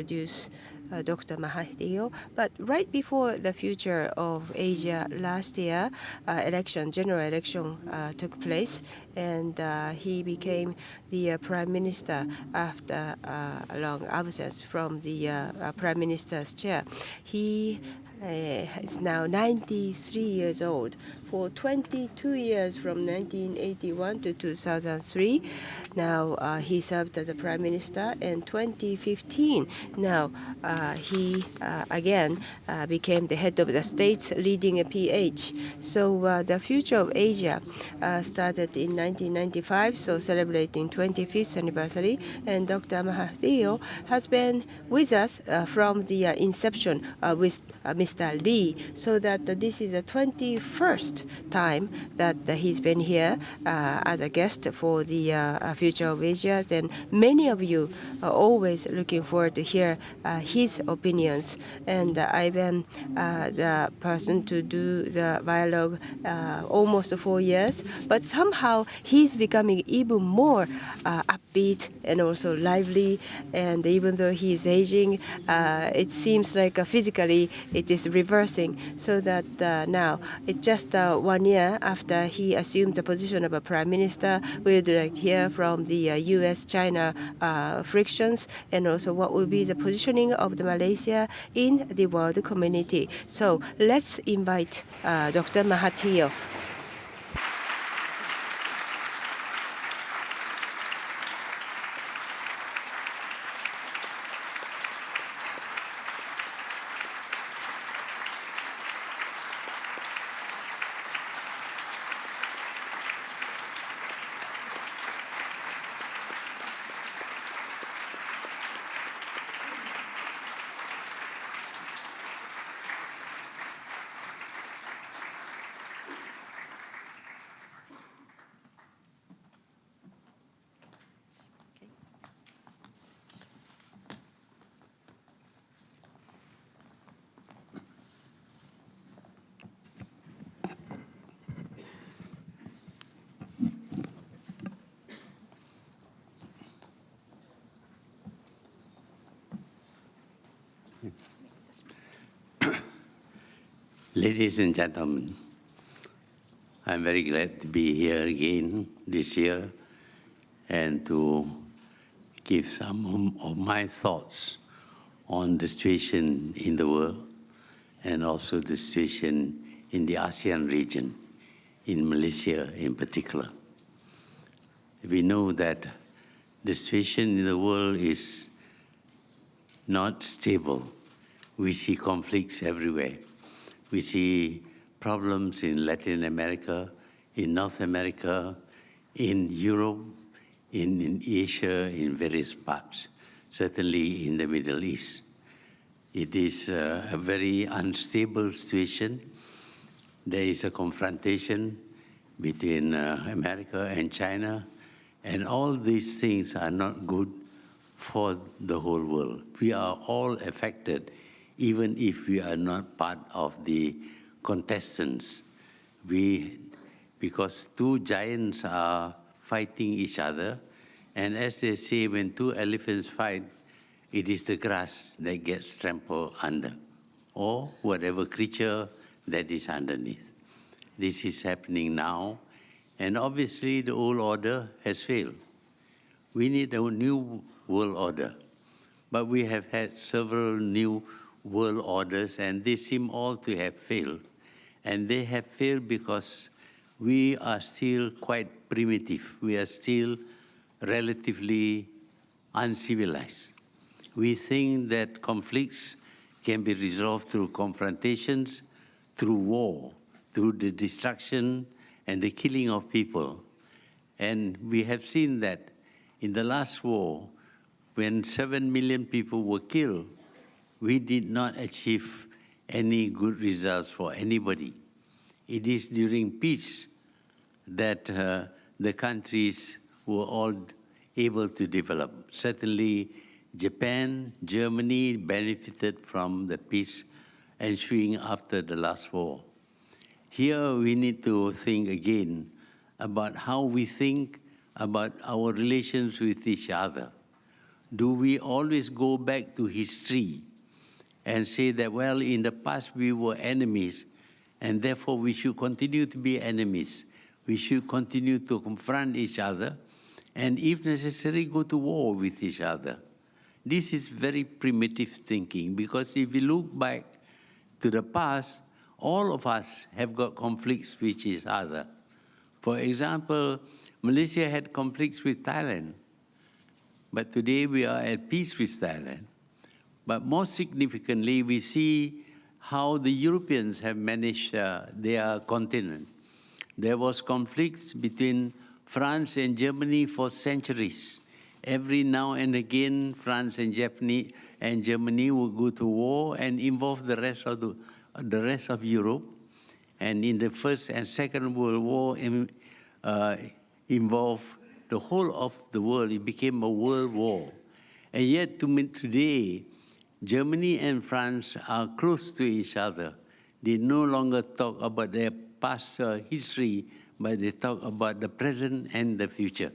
introduce Dr. Mahathir. But right before the Future of Asia last year, general election took place, and he became the prime minister after a long absence from the prime minister's chair. He is now 93 years old. For 22 years, from 1981 to 2003, now he served as a prime minister. In 2015, now he again became the head of the states, leading a PH. So the Future of Asia started in 1995, so celebrating 25th anniversary. And Dr. Mahathir has been with us from the inception with Mr. Lee, so that this is the 21st time that he's been here as a guest for the Future of Asia. Then many of you are always looking forward to hear his opinions. And I've been the person to do the dialogue almost 4 years, but somehow he's becoming even more upbeat and also lively. And even though he's aging, it seems like physically it is reversing, so that now it's just 1 year after he assumed the position of a prime minister. We would like to hear from the U.S.-China frictions, and also what will be the positioning of the Malaysia in the world community. So let's invite Dr. Mahathir. Ladies and gentlemen, I'm very glad to be here again this year and to give some of my thoughts on the situation in the world and also the situation in the ASEAN region, in Malaysia in particular. We know that the situation in the world is not stable. We see conflicts everywhere. We see problems in Latin America, in North America, in Europe, in Asia, in various parts, certainly in the Middle East. It is a very unstable situation. There is a confrontation between America and China, and all these things are not good for the whole world. We are all affected, even if we are not part of the contestants. Because two giants are fighting each other, and as they say, when two elephants fight, it is the grass that gets trampled under, or whatever creature that is underneath. This is happening now, and obviously the old order has failed. We need a new world order, but we have had several new world orders, and they seem all to have failed. And they have failed because we are still quite primitive. We are still relatively uncivilized. We think that conflicts can be resolved through confrontations, through war, through the destruction and the killing of people. And we have seen that in the last war, when 7 million people were killed, we did not achieve any good results for anybody. It is during peace that the countries were all able to develop. Certainly, Japan, Germany benefited from the peace ensuing after the last war. Here we need to think again about how we think about our relations with each other. do we always go back to history and say that, well, in the past we were enemies, and therefore we should continue to be enemies. We should continue to confront each other, and if necessary, go to war with each other. This is very primitive thinking, because if you look back to the past, all of us have got conflicts with each other. For example, Malaysia had conflicts with Thailand, but today we are at peace with Thailand. But more significantly, we see how the Europeans have managed their continent. There was conflicts between France and Germany for centuries. Every now and again, France and Germany would go to war and involve the rest of Europe. And in the First and Second World War, involved the whole of the world. It became a world war. And yet, today, Germany and France are close to each other. They no longer talk about their past history, but they talk about the present and the future.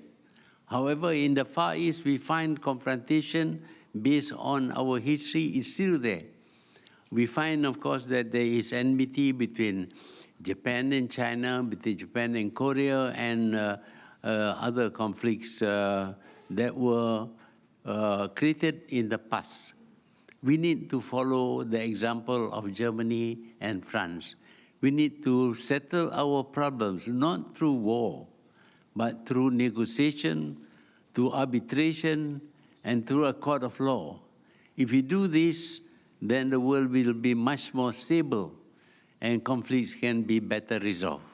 However, in the Far East, we find confrontation based on our history is still there. We find, of course, that there is enmity between Japan and China, between Japan and Korea, and other conflicts that were created in the past. We need to follow the example of Germany and France. We need to settle our problems, not through war, but through negotiation, through arbitration, and through a court of law. If we do this, then the world will be much more stable and conflicts can be better resolved.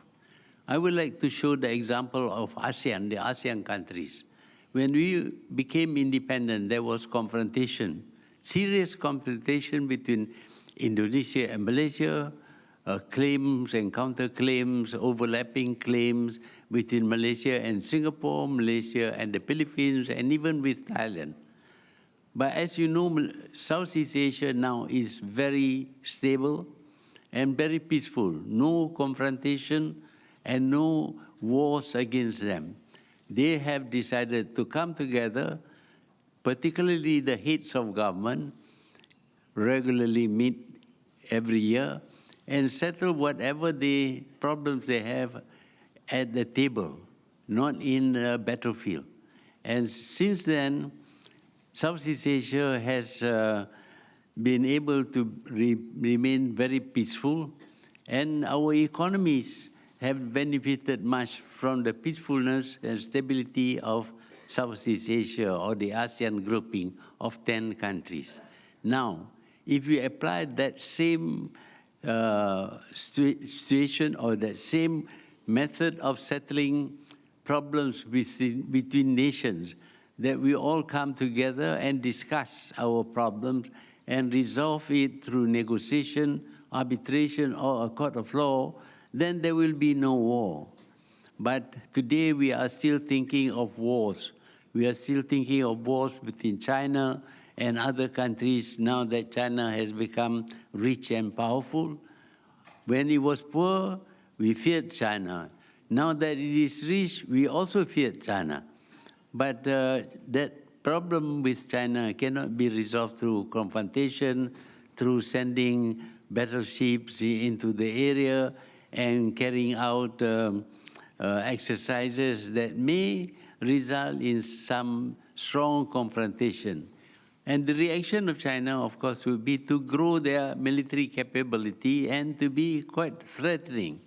I would like to show the example of ASEAN, the ASEAN countries. When we became independent, there was confrontation, serious confrontation between Indonesia and Malaysia, claims and counterclaims, overlapping claims between Malaysia and Singapore, Malaysia and the Philippines, and even with Thailand. But as you know, Southeast Asia now is very stable and very peaceful. No confrontation and no wars against them. They have decided to come together, particularly the heads of government, regularly meet every year, and settle whatever the problems they have at the table, not in a battlefield. And since then, Southeast Asia has been able to remain very peaceful, and our economies have benefited much from the peacefulness and stability of Southeast Asia, or the ASEAN grouping of 10 countries. Now, if we apply that same situation or that same method of settling problems between nations, that we all come together and discuss our problems and resolve it through negotiation, arbitration, or a court of law, then there will be no war. But today we are still thinking of wars. We are still thinking of wars between China and other countries now that China has become rich and powerful. When it was poor, we feared China. Now that it is rich, we also fear China. But that problem with China cannot be resolved through confrontation, through sending battleships into the area and carrying out exercises that may result in some strong confrontation. And the reaction of China, of course, will be to grow their military capability and to be quite threatening.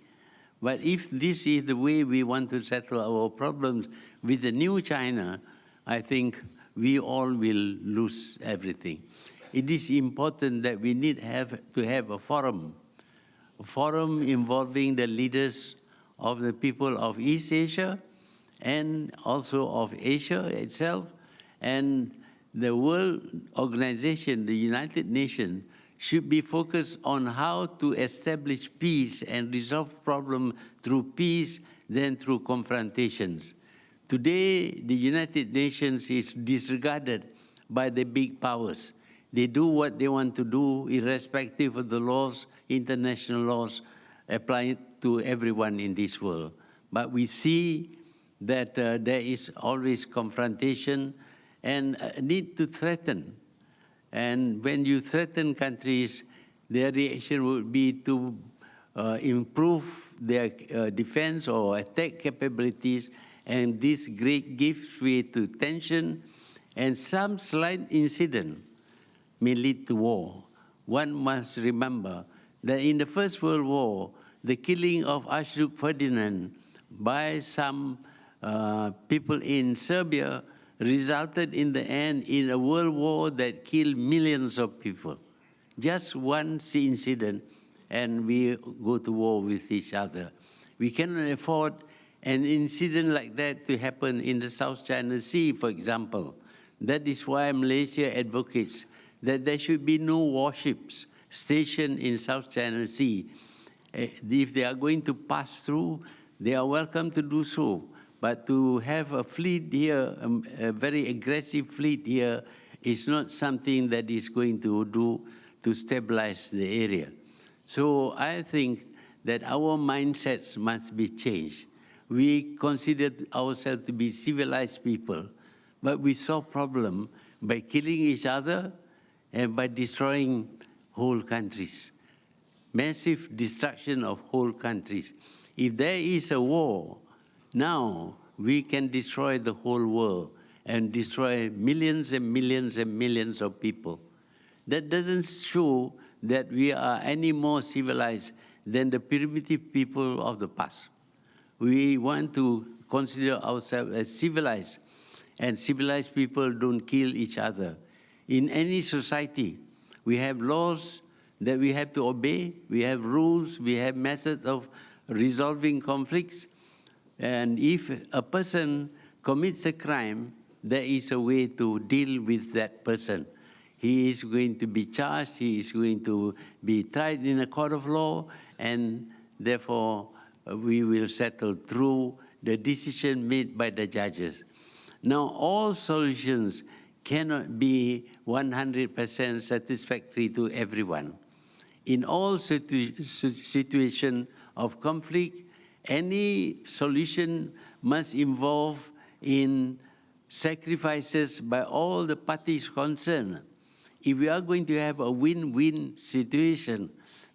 But if this is the way we want to settle our problems with the new China, I think we all will lose everything. It is important that we need to have a forum involving the leaders of the people of East Asia and also of Asia itself. And the World Organization, the United Nations, should be focused on how to establish peace and resolve problems through peace than through confrontations. Today, the United Nations is disregarded by the big powers. They do what they want to do, irrespective of the laws, international laws, apply to everyone in this world. But we see that there is always confrontation, and need to threaten. And when you threaten countries, their reaction would be to improve their defense or attack capabilities, and this gives way to tension, and some slight incident may lead to war. One must remember that in the First World War, the killing of Archduke Ferdinand by some people in Serbia resulted in the end in a world war that killed millions of people. Just one incident, and we go to war with each other. We cannot afford an incident like that to happen in the South China Sea, for example. That is why Malaysia advocates that there should be no warships stationed in South China Sea. If they are going to pass through, they are welcome to do so. But to have a fleet here, a very aggressive fleet here, is not something that is going to do to stabilize the area. So I think that our mindsets must be changed. We consider ourselves to be civilized people, but we solve problem by killing each other and by destroying whole countries. Massive destruction of whole countries. If there is a war, now we can destroy the whole world and destroy millions and millions and millions of people. That doesn't show that we are any more civilized than the primitive people of the past. We want to consider ourselves as civilized, and civilized people don't kill each other. In any society, we have laws that we have to obey, we have rules, we have methods of resolving conflicts, and if a person commits a crime, there is a way to deal with that person. He is going to be charged, he is going to be tried in a court of law, and therefore we will settle through the decision made by the judges. Now, all solutions cannot be 100% satisfactory to everyone. In all situations of conflict, any solution must involve in sacrifices by all the parties concerned. If we are going to have a win-win situation,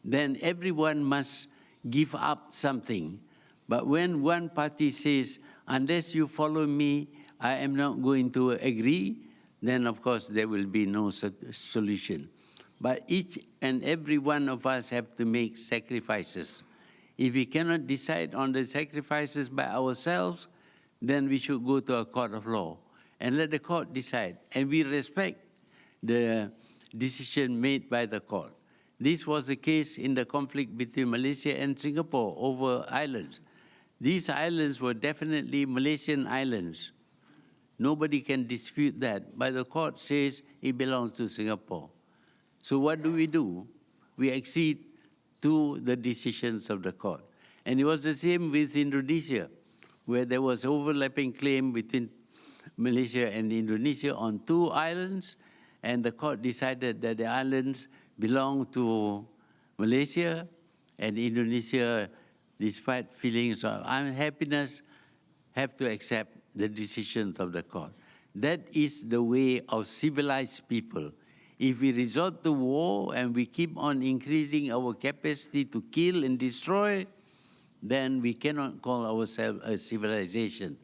then everyone must give up something. But when one party says, unless you follow me, I am not going to agree, then of course there will be no solution. But each and every one of us have to make sacrifices. If we cannot decide on the sacrifices by ourselves, then we should go to a court of law and let the court decide. And we respect the decision made by the court. This was the case in the conflict between Malaysia and Singapore over islands. These islands were definitely Malaysian islands. Nobody can dispute that, but the court says it belongs to Singapore. So what do? We accede to the decisions of the court. And it was the same with Indonesia, where there was overlapping claim between Malaysia and Indonesia on 2 islands, and the court decided that the islands belong to Malaysia, and Indonesia, despite feelings of unhappiness, have to accept the decisions of the court. That is the way of civilized people. If we resort to war and we keep on increasing our capacity to kill and destroy, then we cannot call ourselves a civilization.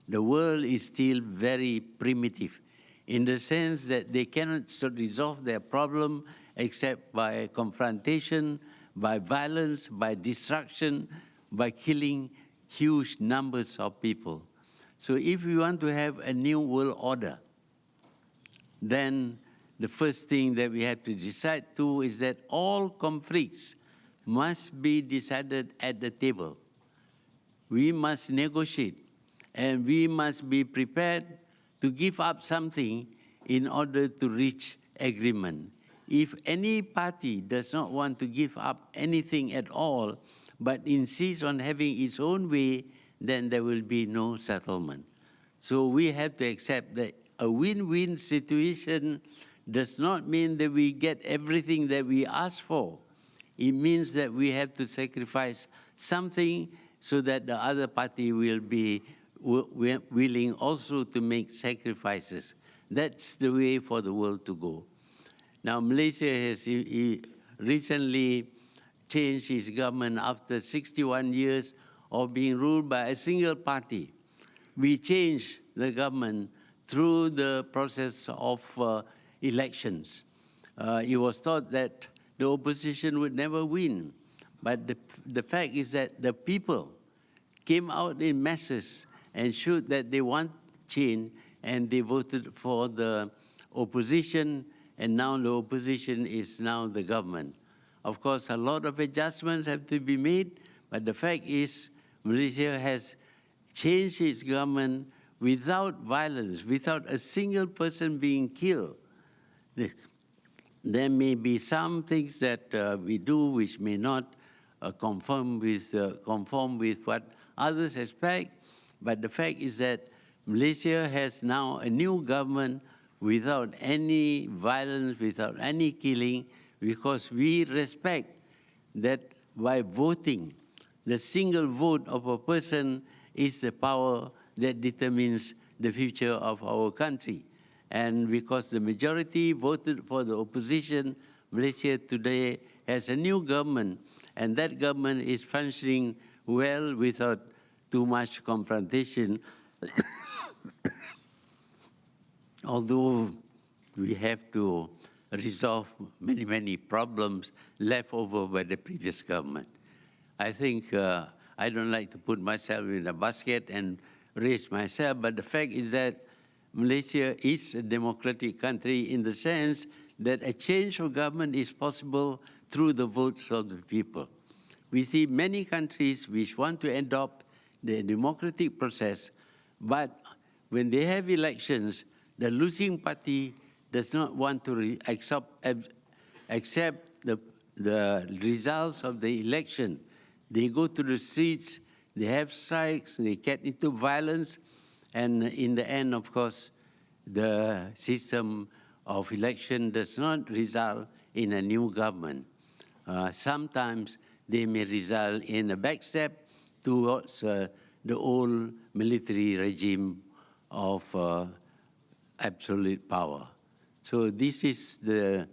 The world is still very primitive in the sense that they cannot resolve their problem except by confrontation, by violence, by destruction, by killing huge numbers of people. So if we want to have a new world order, then the first thing that we have to decide to is that all conflicts must be decided at the table. We must negotiate, and we must be prepared to give up something in order to reach agreement. If any party does not want to give up anything at all, but insists on having its own way, then there will be no settlement. So we have to accept that a win-win situation does not mean that we get everything that we ask for. It means that we have to sacrifice something so that the other party will be willing also to make sacrifices. That's the way for the world to go. Now, Malaysia has recently changed its government after 61 years of being ruled by a single party. We changed the government through the process of elections. It was thought that the opposition would never win. But the fact is that the people came out in masses and showed that they want change, and they voted for the opposition, and now the opposition is now the government. Of course, a lot of adjustments have to be made, but the fact is Malaysia has changed its government without violence, without a single person being killed. There may be some things that we do which may not conform with what others expect, but the fact is that Malaysia has now a new government without any violence, without any killing, because we respect that by voting, the single vote of a person is the power that determines the future of our country. And because the majority voted for the opposition, Malaysia today has a new government, and that government is functioning well without too much confrontation. Although we have to resolve many, many problems left over by the previous government. I think I don't like to put myself in a basket and raise myself, but the fact is that Malaysia is a democratic country in the sense that a change of government is possible through the votes of the people. We see many countries which want to adopt the democratic process, but when they have elections, the losing party does not want to accept the results of the election. They go to the streets, they have strikes, they get into violence, and in the end, of course, the system of election does not result in a new government. Sometimes they may result in a backstep towards the old military regime of absolute power. So this is the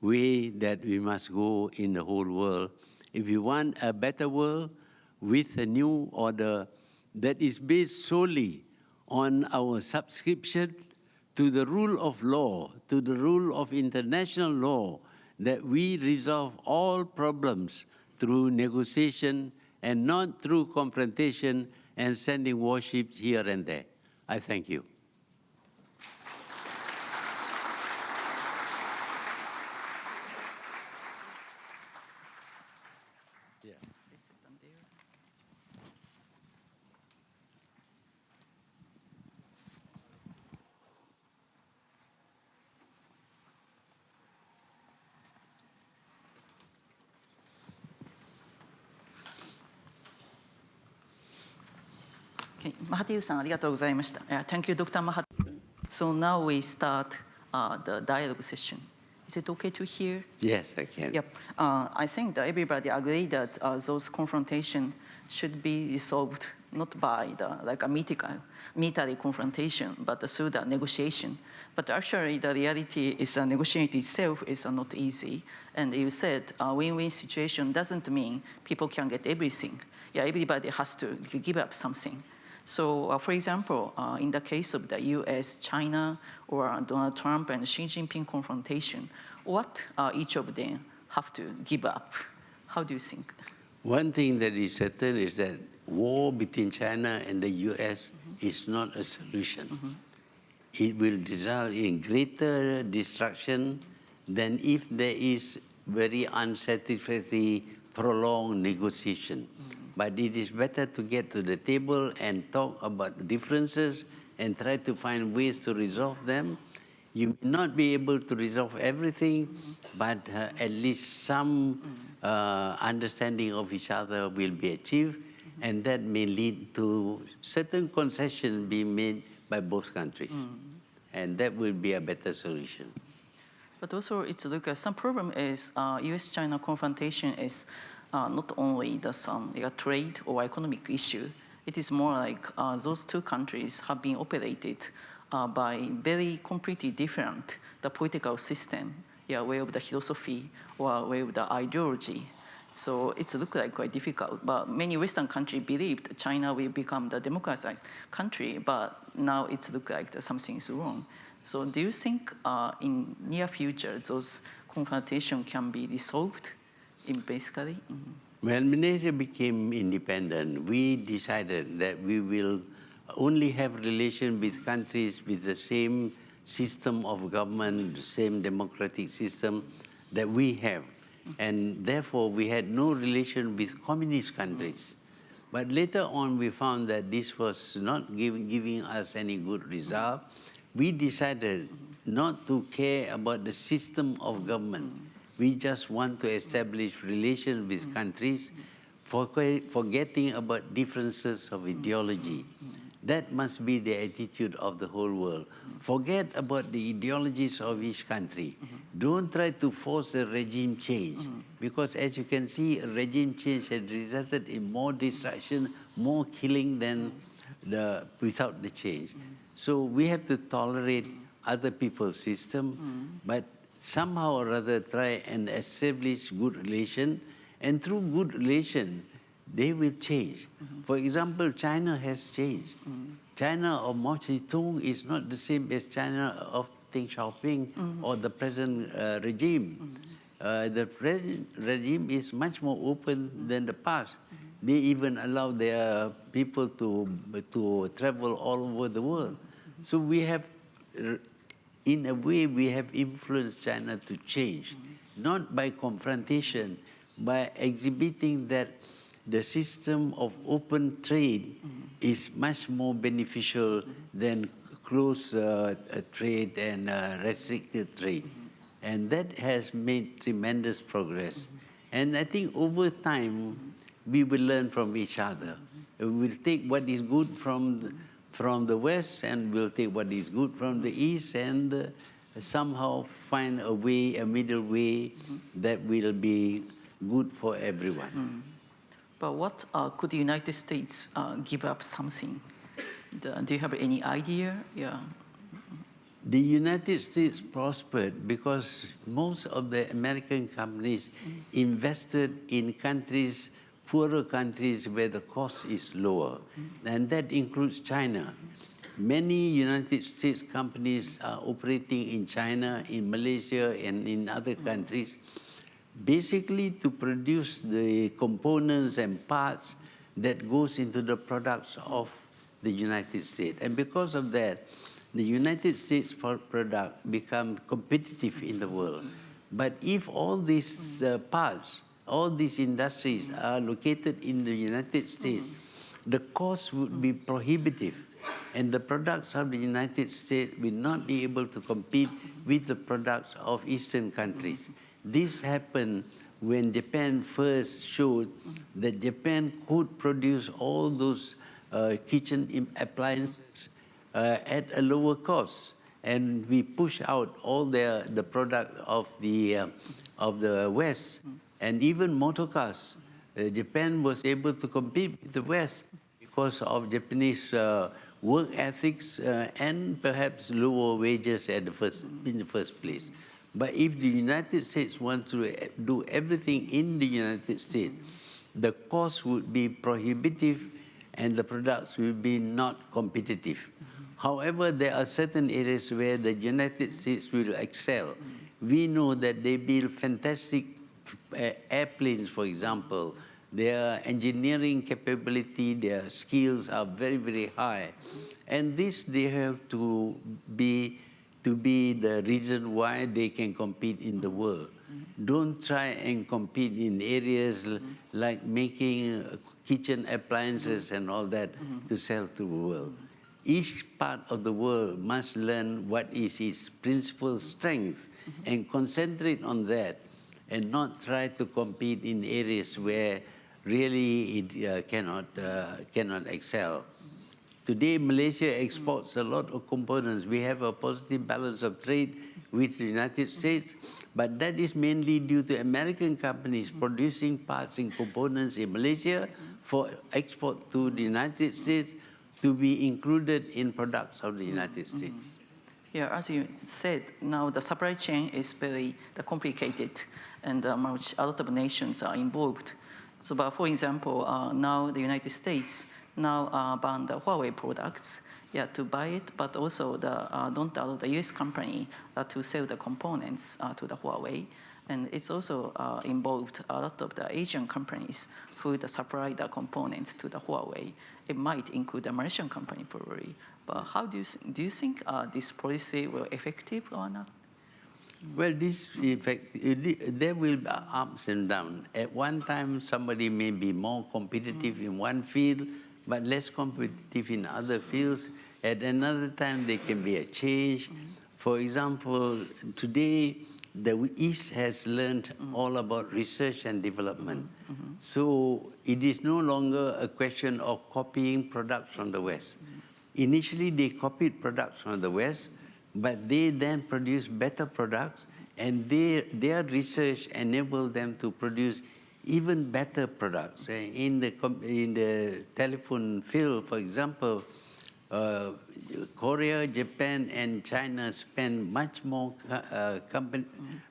way that we must go in the whole world. If we want a better world with a new order that is based solely on our subscription to the rule of law, to the rule of international law, that we resolve all problems through negotiation and not through confrontation and sending warships here and there. I thank you. Okay. Mahathir-san, ありがとうございました。Thank you, Dr. Mahathir. So now we start the dialogue session. Is it okay to hear? Yes, I can. Yep. I think that everybody agree that those confrontation should be resolved not by a military confrontation, but through the negotiation. But actually, the reality is negotiating itself is not easy. And you said win-win situation doesn't mean people can get everything. Yeah, everybody has to give up something. So, for example, in the case of the US, China, or Donald Trump and Xi Jinping confrontation, what each of them have to give up? How do you think? One thing that is certain is that war between China and the US is not a solution. It will result in greater destruction than if there is very unsatisfactory, prolonged negotiation. But it is better to get to the table and talk about differences and try to find ways to resolve them. You may not be able to resolve everything, but at least some understanding of each other will be achieved, and that may lead to certain concessions being made by both countries. And that will be a better solution. But also, it's like some problem is US-China confrontation is not only some trade or economic issue. It is more like those two countries have been operated by very completely different the political system, way of the philosophy or way of the ideology. So it's looked like quite difficult. But many Western countries believed China will become the democratized country, but now it's looked like something is wrong. So do you think in near future those confrontation can be resolved in basically? When Malaysia became independent, we decided that we will only have relation with countries with the same system of government, same democratic system that we have. And therefore, we had no relation with communist countries. But later on, we found that this was not giving us any good result. We decided not to care about the system of government. We just want to establish relations with countries, forgetting about differences of ideology. That must be the attitude of the whole world. Forget about the ideologies of each country. Don't try to force a regime change, because as you can see, a regime change has resulted in more destruction, more killing than without the change. So we have to tolerate other people's system, but somehow or other try and establish good relation, and through good relation, they will change. For example, China has changed. China of Mao Zedong is not the same as China of Deng Xiaoping or the present regime. The present regime is much more open than the past. They even allow their people to travel all over the world. So we have, in a way, we have influenced China to change, not by confrontation, by exhibiting that the system of open trade is much more beneficial than closed trade and restricted trade. And that has made tremendous progress. And I think over time, we will learn from each other. We'll take what is good from the West, and we'll take what is good from the East, and somehow find a way, a middle way that will be good for everyone. But what could the United States give up something? Do you have any idea? Yeah. The United States prospered because most of the American companies invested in countries, poorer countries where the cost is lower, and that includes China. Many United States companies are operating in China, in Malaysia, and in other countries, basically to produce the components and parts that goes into the products of the United States. And because of that, the United States product become competitive in the world. But if all these parts, all these industries are located in the United States, the cost would be prohibitive. And the products of the United States will not be able to compete with the products of Eastern countries. This happened when Japan first showed that Japan could produce all those kitchen appliances at a lower cost, and we push out all the product of the West, and even motor cars. Japan was able to compete with the West because of Japanese work ethics and perhaps lower wages in the first place. But if the United States wants to do everything in the United States, the cost would be prohibitive and the products will be not competitive. However, there are certain areas where the United States will excel. We know that they build fantastic airplanes, for example. Their engineering capability, their skills are very, very high. And this they have to be the reason why they can compete in the world. Don't try and compete in areas like making kitchen appliances and all that to sell to the world. Each part of the world must learn what is its principal strength and concentrate on that, and not try to compete in areas where really it cannot excel. Today, Malaysia exports a lot of components. We have a positive balance of trade with the United States, but that is mainly due to American companies producing parts and components in Malaysia for export to the United States, to be included in products of the United States. Yeah, as you said, now the supply chain is very complicated, and a lot of nations are involved. So, but for example, now the United States now ban the Huawei products, to buy it, but also don't allow the U.S. company to sell the components to the Huawei. And it's also involved a lot of the Asian companies who supply the components to the Huawei. It might include the Malaysian company probably. But how do you think this policy will effective or not? Well, there will be ups and downs. At one time, somebody may be more competitive in one field, but less competitive in other fields. At another time, there can be a change. For example, today, the East has learned all about research and development. So it is no longer a question of copying products from the West. Initially, they copied products from the West, but they then produced better products, and their research enabled them to produce even better products. In the telephone field, for example, Korea, Japan, and China spend much more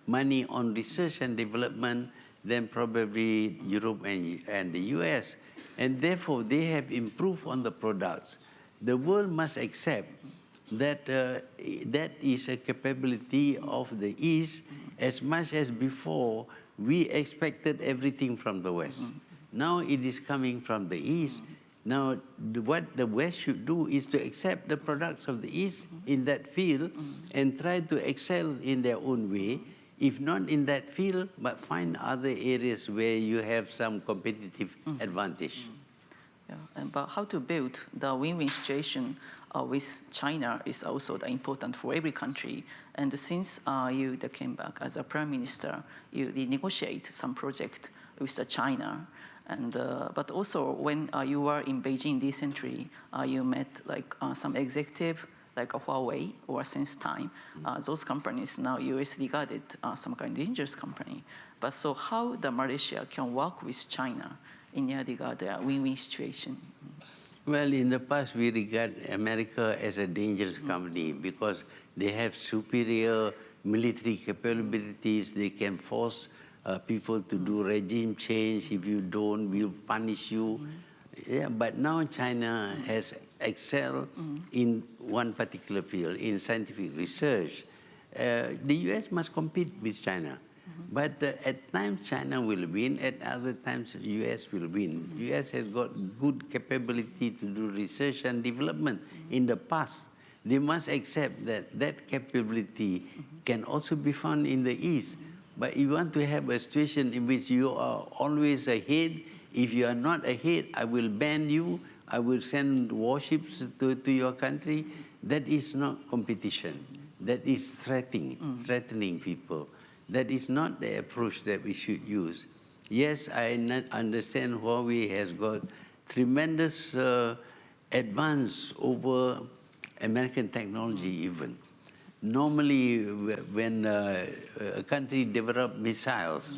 money on research and development than probably Europe and the US. And therefore, they have improved on the products. The world must accept that that is a capability of the East as much as before we expected everything from the West. Now it is coming from the East. Now, what the West should do is to accept the products of the East in that field and try to excel in their own way. If not in that field, but find other areas where you have some competitive advantage. Yeah, but how to build the win-win situation with China is also important for every country. And since you came back as a prime minister, you negotiate some project with China. And but also when you were in Beijing recently, you met some executive like a Huawei or SenseTime. Those companies now US regarded some kind of dangerous company. But so how the Malaysia can work with China in your regard win-win situation? Well, in the past, we regard America as a dangerous company because they have superior military capabilities. They can force people to do regime change. If you don't, we'll punish you. Yeah, but now China has excelled in one particular field, in scientific research. The US must compete with China. But at times China will win, at other times US will win. US has got good capability to do research and development in the past. They must accept that that capability can also be found in the East. But you want to have a situation in which you are always ahead. If you are not ahead, I will ban you. I will send warships to your country. That is not competition. That is threatening people. That is not the approach that we should use. Yes, I understand Huawei has got tremendous advance over American technology even. Normally, when a country develops missiles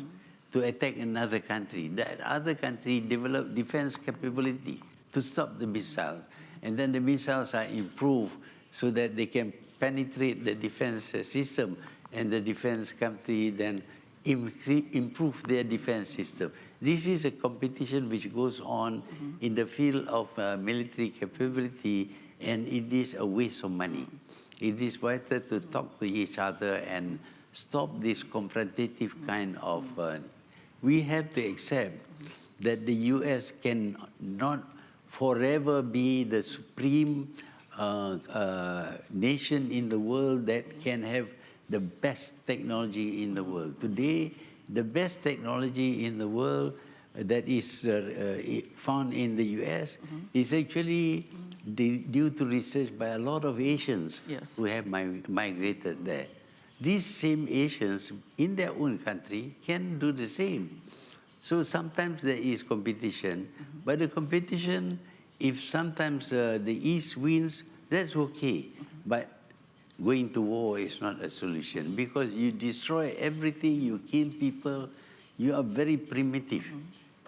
to attack another country, that other country develops defense capability to stop the missile. And then the missiles are improved so that they can penetrate the defense system, and the defense country then improve their defense system. This is a competition which goes on in the field of military capability, and it is a waste of money. It is better to talk to each other and stop this confrontative kind of... we have to accept that the US can not forever be the supreme nation in the world that can have the best technology in the world. Today, the best technology in the world that is found in the US is actually due to research by a lot of Asians who have migrated there. These same Asians in their own country can do the same. So sometimes there is competition, but the competition, if sometimes the East wins, that's okay. But going to war is not a solution because you destroy everything, you kill people, you are very primitive.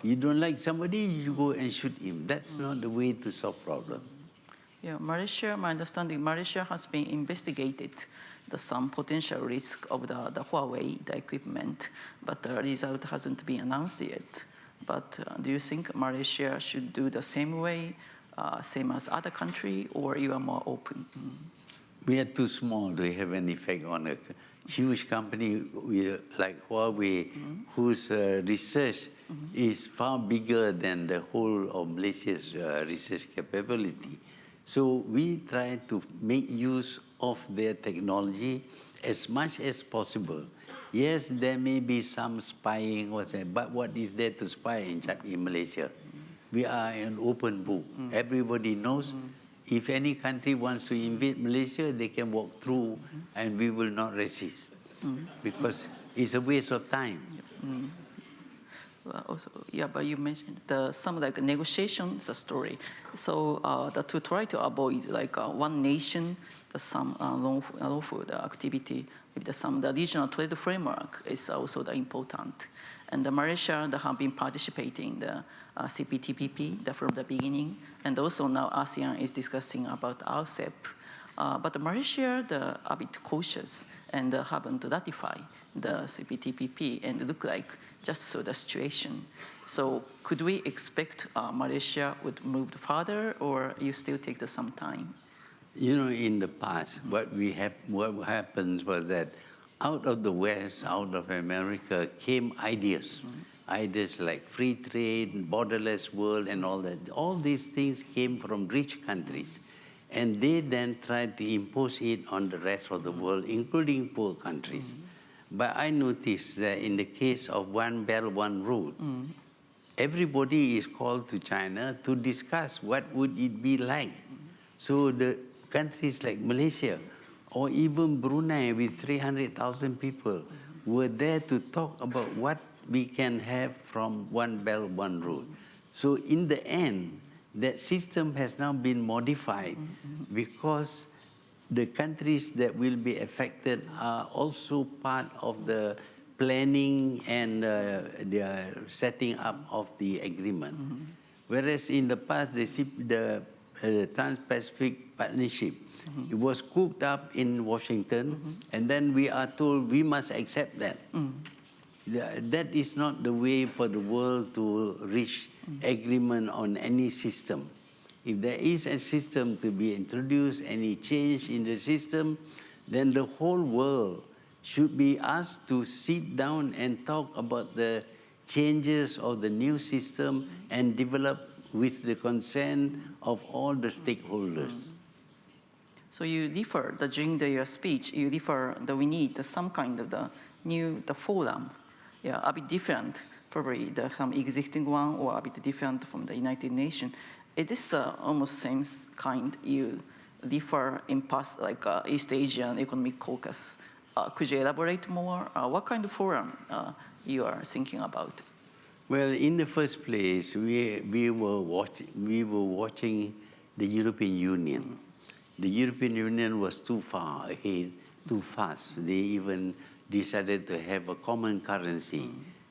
You don't like somebody, you go and shoot him. That's not the way to solve problems. Yeah, Malaysia, my understanding, Malaysia has been investigated some potential risk of the Huawei, the equipment, but the result hasn't been announced yet. But do you think Malaysia should do the same way, same as other country, or you are more open? We are too small to have an effect on a huge company like Huawei, whose research is far bigger than the whole of Malaysia's research capability. So we try to make use of their technology as much as possible. Yes, there may be some spying, but what is there to spy in Malaysia? We are an open book. Everybody knows. If any country wants to invade Malaysia, they can walk through and we will not resist because it's a waste of time. Also, yeah, but you mentioned some like negotiations story. So to try to avoid like one nation, some lawful activity with the regional trade framework is also important. And Malaysia have been participating in the CPTPP from the beginning, and also now ASEAN is discussing about RCEP. But Malaysia a bit cautious and haven't ratified the CPTPP and look like just so the situation. So could we expect Malaysia would move further, or you still take some time? You know, in the past, what happened was that out of the West, out of America, came ideas. Ideas like free trade, borderless world, and all that. All these things came from rich countries. And they then tried to impose it on the rest of the world, including poor countries. But I noticed that in the case of One Belt, One Road, everybody is called to China to discuss what would it be like. So the countries like Malaysia or even Brunei with 300,000 people were there to talk about what we can have from One Belt, One Road. So in the end, that system has now been modified because the countries that will be affected are also part of the planning and the setting up of the agreement. Whereas in the past, the Trans-Pacific Partnership, it was cooked up in Washington, and then we are told we must accept that. That is not the way for the world to reach agreement on any system. If there is a system to be introduced, any change in the system, then the whole world should be asked to sit down and talk about the changes of the new system and develop with the consent of all the stakeholders. So you refer, during your speech, you refer that we need some kind of the forum, a bit different, probably some existing one or a bit different from the United Nations. It is almost same kind you refer in past, like East Asian Economic Caucus. Could you elaborate more? What kind of forum you are thinking about? Well, in the first place, we were watching the European Union. The European Union was too far ahead, too fast. They even decided to have a common currency.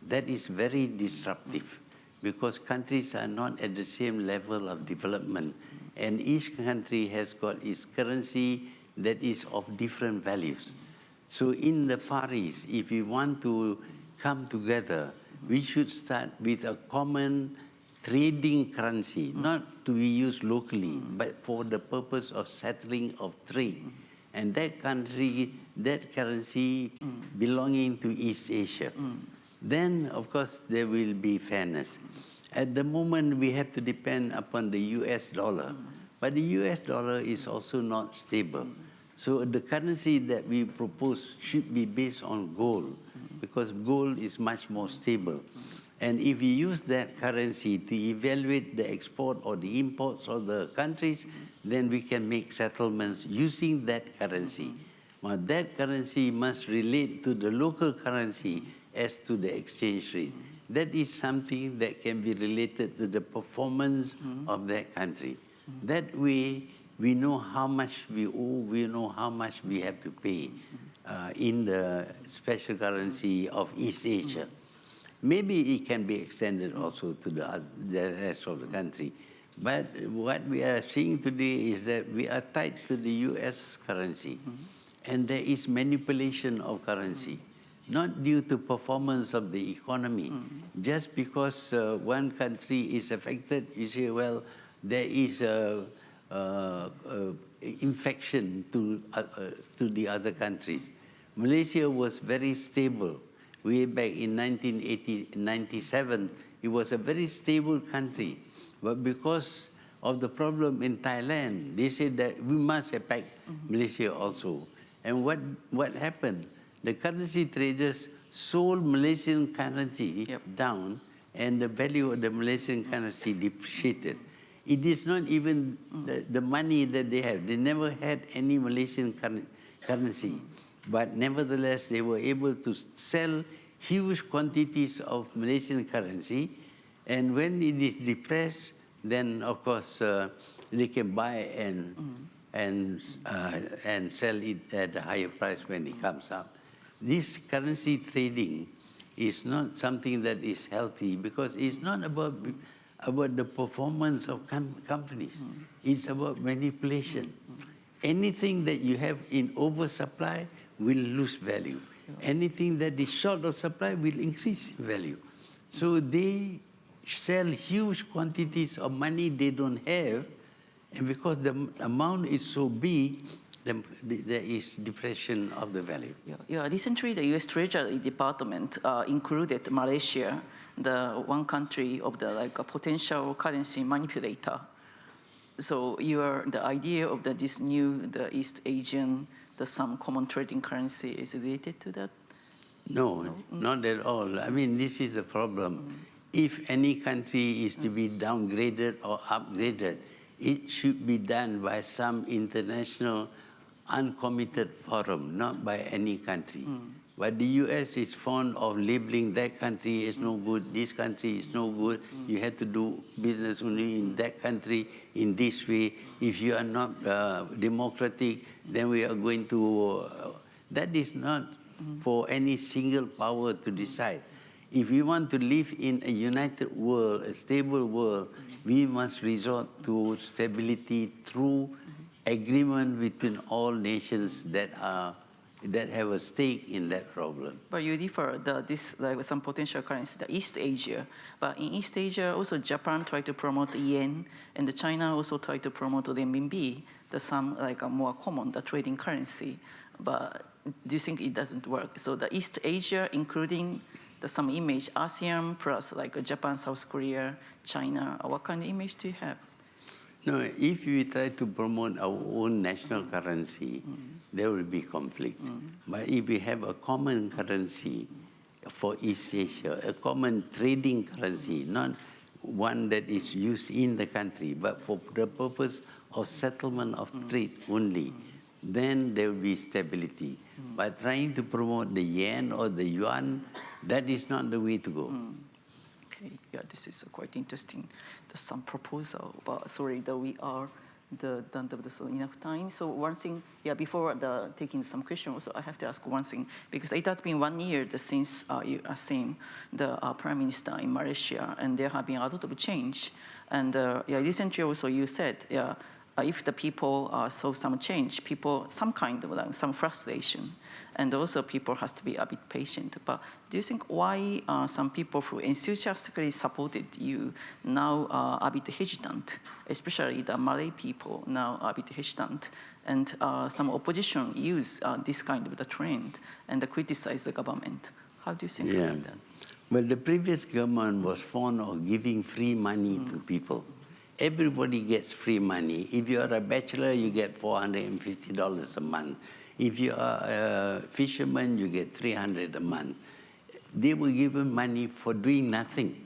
That is very disruptive because countries are not at the same level of development, and each country has got its currency that is of different values. So in the Far East, if we want to come together, we should start with a common trading currency, not to be used locally, but for the purpose of settling of trade. And that currency belonging to East Asia. Then, of course, there will be fairness. At the moment, we have to depend upon the US dollar. But the US dollar is also not stable. So the currency that we propose should be based on gold, because gold is much more stable. And if we use that currency to evaluate the export or the imports of the countries, then we can make settlements using that currency. But that currency must relate to the local currency as to the exchange rate. That is something that can be related to the performance of that country. That way, we know how much we owe, we know how much we have to pay in the special currency of East Asia. Maybe it can be extended also to the rest of the country. But what we are seeing today is that we are tied to the US currency, and there is manipulation of currency, not due to performance of the economy. Just because one country is affected, you say, well, there is a infection to the other countries. Malaysia was very stable. Way back in 1997, it was a very stable country. But because of the problem in Thailand, they said that we must attack Malaysia also. And what happened? The currency traders sold Malaysian currency down, and the value of the Malaysian currency depreciated. It is not even the money that they have. They never had any Malaysian currency. But nevertheless, they were able to sell huge quantities of Malaysian currency. And when it is depressed, then of course they can buy and sell it at a higher price when it comes up. This currency trading is not something that is healthy, because it's not about the performance of companies. It's about manipulation. Anything that you have in oversupply will lose value. Anything that is short of supply will increase value. So they sell huge quantities of money they don't have, and because the amount is so big, there is depression of the value. Recently, the U.S. Treasury Department included Malaysia, the one country of the a potential currency manipulator. So the idea of this new East Asian, some common trading currency is related to that? No, not at all. I mean, this is the problem. If any country is to be downgraded or upgraded, it should be done by some international uncommitted forum, not by any country. But the US is fond of labeling that country is no good, this country is no good, you have to do business only in that country in this way. If you are not democratic, then we are going to... that is not for any single power to decide. If we want to live in a united world, a stable world, we must resort to stability through agreement between all nations that have a stake in that problem. But you refer some potential currency, the East Asia. But in East Asia, also Japan tried to promote yen, and China also tried to promote renminbi, some a more common trading currency. But do you think it doesn't work? So the East Asia, including some image, ASEAN plus Japan, South Korea, China, what kind of image do you have? No, if we try to promote our own national currency, there will be conflict. But if we have a common currency for East Asia, a common trading currency, not one that is used in the country, but for the purpose of settlement of trade only, then there will be stability. By trying to promote the yen or the yuan, that is not the way to go. Okay, this is quite interesting. There's some proposal, but sorry that we are done with enough time. So one thing, before taking some questions, also I have to ask one thing, because it has been 1 year since you are seeing the Prime Minister in Malaysia, and there have been a lot of change. And recently also you said, if the people saw some change, some kind of some frustration, and also people has to be a bit patient. But do you think why some people who enthusiastically supported you now are a bit hesitant, especially the Malay people now are a bit hesitant, and some opposition use this kind of the trend and criticize the government? How do you think about that? Well, the previous government was fond of giving free money to people. Everybody gets free money. If you are a bachelor, you get $450 a month. If you are a fisherman, you get $300 a month. They were given money for doing nothing.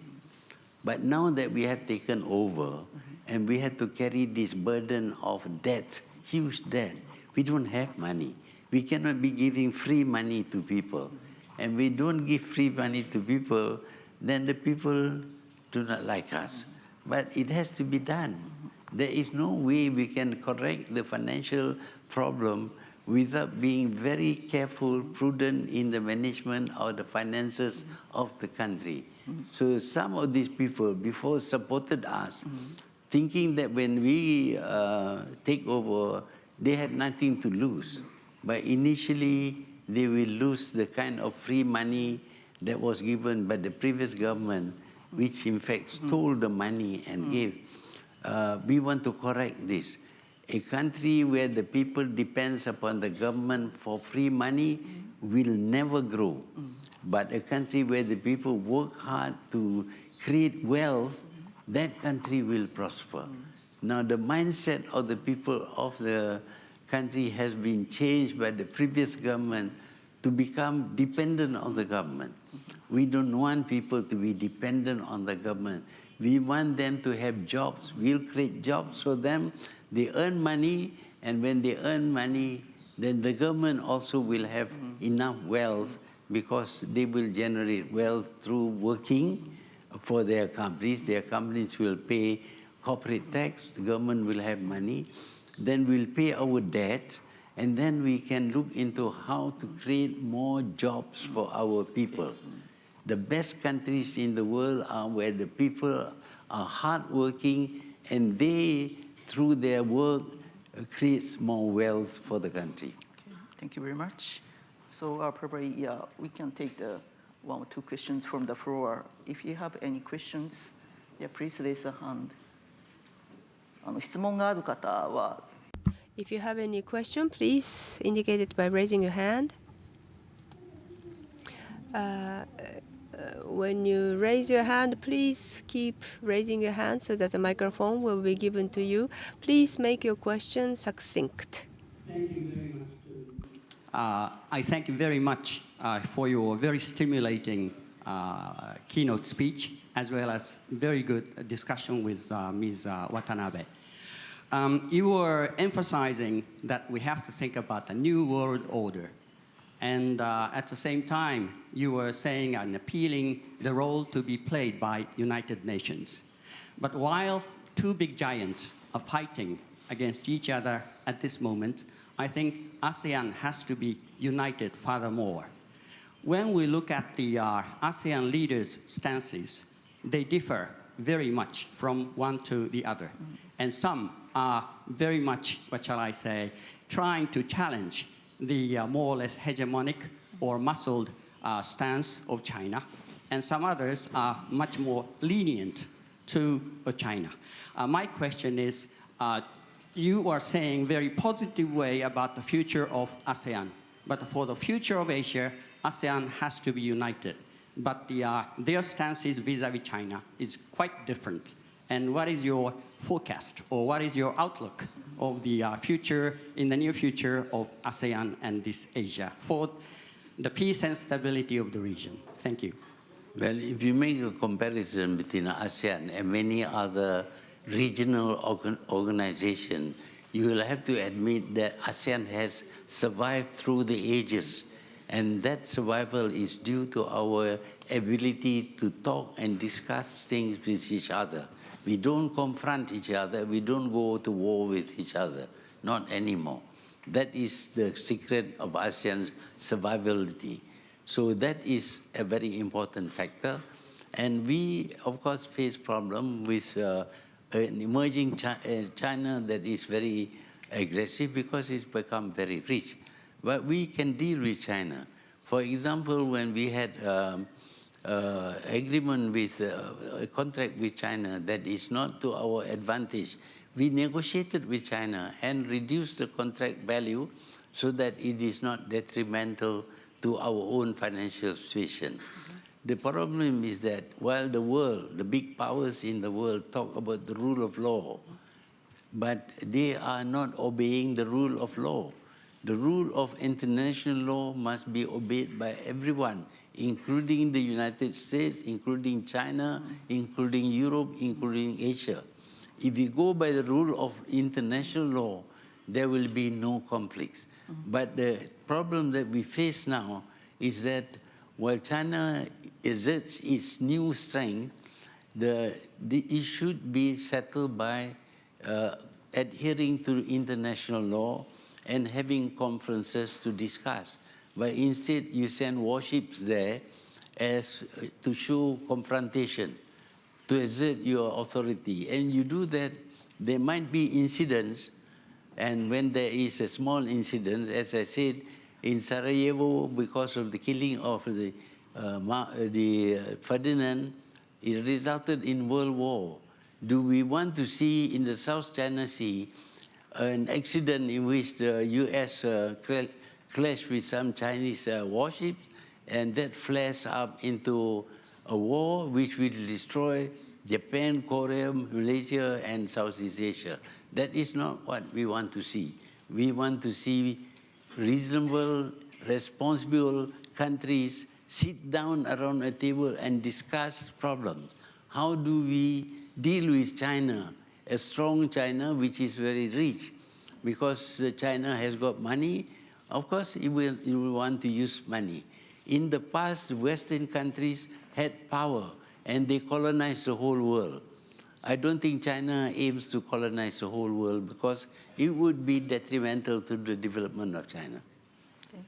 But now that we have taken over, and we have to carry this burden of debt, huge debt, we don't have money. We cannot be giving free money to people. And we don't give free money to people, then the people do not like us. But it has to be done. There is no way we can correct the financial problem without being very careful, prudent in the management of the finances of the country. So some of these people before supported us, thinking that when we take over, they had nothing to lose. But initially, they will lose the kind of free money that was given by the previous government, which in fact stole the money and gave. We want to correct this. A country where the people depends upon the government for free money will never grow. But a country where the people work hard to create wealth, that country will prosper. Now the mindset of the people of the country has been changed by the previous government to become dependent on the government. We don't want people to be dependent on the government. We want them to have jobs. We'll create jobs for them. They earn money, and when they earn money, then the government also will have enough wealth because they will generate wealth through working for their companies. Their companies will pay corporate tax. The government will have money. Then we'll pay our debt, and then we can look into how to create more jobs for our people. The best countries in the world are where the people are hardworking, and they, through their work, creates more wealth for the country. Thank you very much. So probably we can take the 1 or 2 questions from the floor. If you have any questions, please raise a hand. 質問がある方は If you have any question, please indicate it by raising your hand. When you raise your hand, please keep raising your hand so that the microphone will be given to you. Please make your question succinct. Thank you very much. I thank you very much for your very stimulating keynote speech, as well as very good discussion with Ms. Watanabe. You were emphasizing that we have to think about the new world order. And at the same time, you were saying and appealing the role to be played by United Nations. But while 2 big giants are fighting against each other at this moment, I think ASEAN has to be united furthermore. When we look at the ASEAN leaders' stances, they differ very much from one to the other. And some are very much, what shall I say, trying to challenge the more or less hegemonic or muscled stance of China. And some others are much more lenient to China. My question is, you are saying very positive way about the future of ASEAN. But for the future of Asia, ASEAN has to be united. But their stances vis-a-vis China is quite different. And what is your forecast, or what is your outlook of the future, in the near future, of ASEAN and this Asia for the peace and stability of the region? Thank you. Well, if you make a comparison between ASEAN and many other regional organizations, you will have to admit that ASEAN has survived through the ages. And that survival is due to our ability to talk and discuss things with each other. We don't confront each other. We don't go to war with each other. Not anymore. That is the secret of ASEAN's survivability. So that is a very important factor. And we, of course, face problem with an emerging China that is very aggressive because it's become very rich. But we can deal with China. For example, when we had agreement with a contract with China that is not to our advantage, we negotiated with China and reduced the contract value so that it is not detrimental to our own financial situation. The problem is that while the world, the big powers in the world talk about the rule of law, but they are not obeying the rule of law. The rule of international law must be obeyed by everyone, including the United States, including China, including Europe, including Asia. If we go by the rule of international law, there will be no conflicts. But the problem that we face now is that while China exerts its new strength, it should be settled by adhering to international law and having conferences to discuss. But instead, you send warships there as to show confrontation. to exert your authority. And you do that, there might be incidents, and when there is a small incident, as I said, in Sarajevo, because of the killing of the Ferdinand, it resulted in World War. Do we want to see in the South China Sea an accident in which the US clashed with some Chinese warships, and that flares up into a war which will destroy Japan, Korea, Malaysia, and Southeast Asia? That is not what we want to see. We want to see reasonable, responsible countries sit down around a table and discuss problems. How do we deal with China, a strong China which is very rich? Because China has got money, of course it will want to use money. In the past, Western countries had power and they colonized the whole world. I don't think China aims to colonize the whole world because it would be detrimental to the development of China. Okay.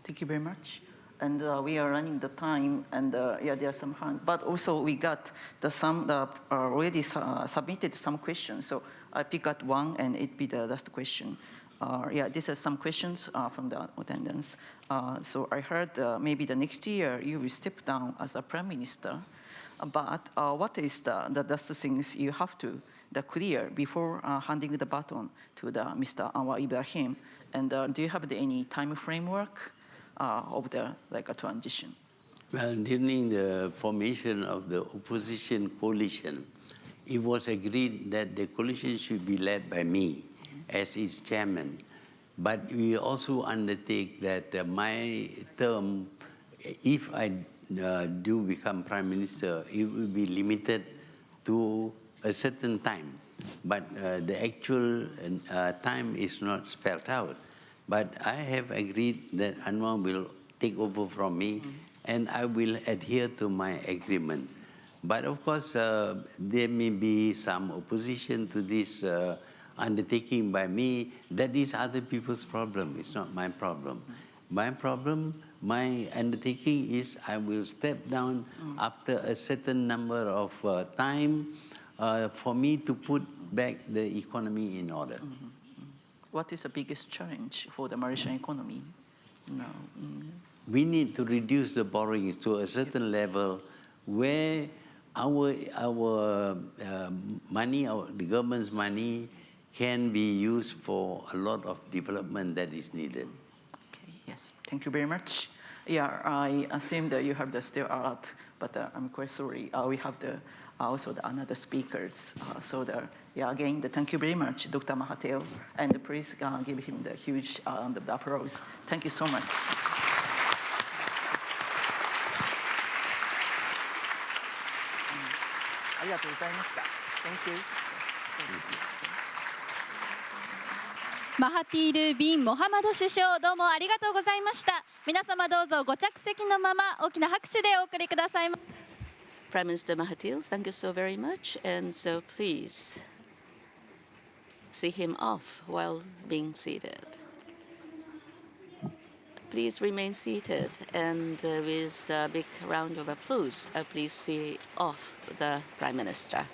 Thank you very much. And we are running the time, and yeah, there are some hands. But also we got already submitted some questions. So I pick out one, and it be the last question. Yeah, this is some questions from the attendants. So I heard maybe the next year you will step down as a prime minister. But what is the things you have to clear before handing the baton to Mr. Anwar Ibrahim? And do you have any time framework of the a transition? Well, during the formation of the opposition coalition, it was agreed that the coalition should be led by me as its chairman. But we also undertake that my term, if I do become prime minister, it will be limited to a certain time. But the actual time is not spelled out. But I have agreed that Anwar will take over from me, and I will adhere to my agreement. But of course, there may be some opposition to this undertaking by me. That is other people's problem. It's not my problem. My problem, my undertaking is I will step down after a certain number of time for me to put back the economy in order. What is the biggest challenge for the Malaysian economy now? We need to reduce the borrowings to a certain level where our money, the government's money, can be used for a lot of development that is needed. Okay, yes, thank you very much. Yeah, I assume that you have still a lot, but I'm quite sorry. We have also the another speakers. Yeah, again, thank you very much, Dr. Mahathir, and please give him the huge round of applause. Thank you so much. Thank you. マハティール・ビン・モハマド首相、どうもありがとうございました。皆様どうぞご着席のまま大きな拍手でお送りください。 Prime Minister Mahathir, thank you so very much, and so please see him off while being seated. Please remain seated, and with a big round of applause, please see off the Prime Minister.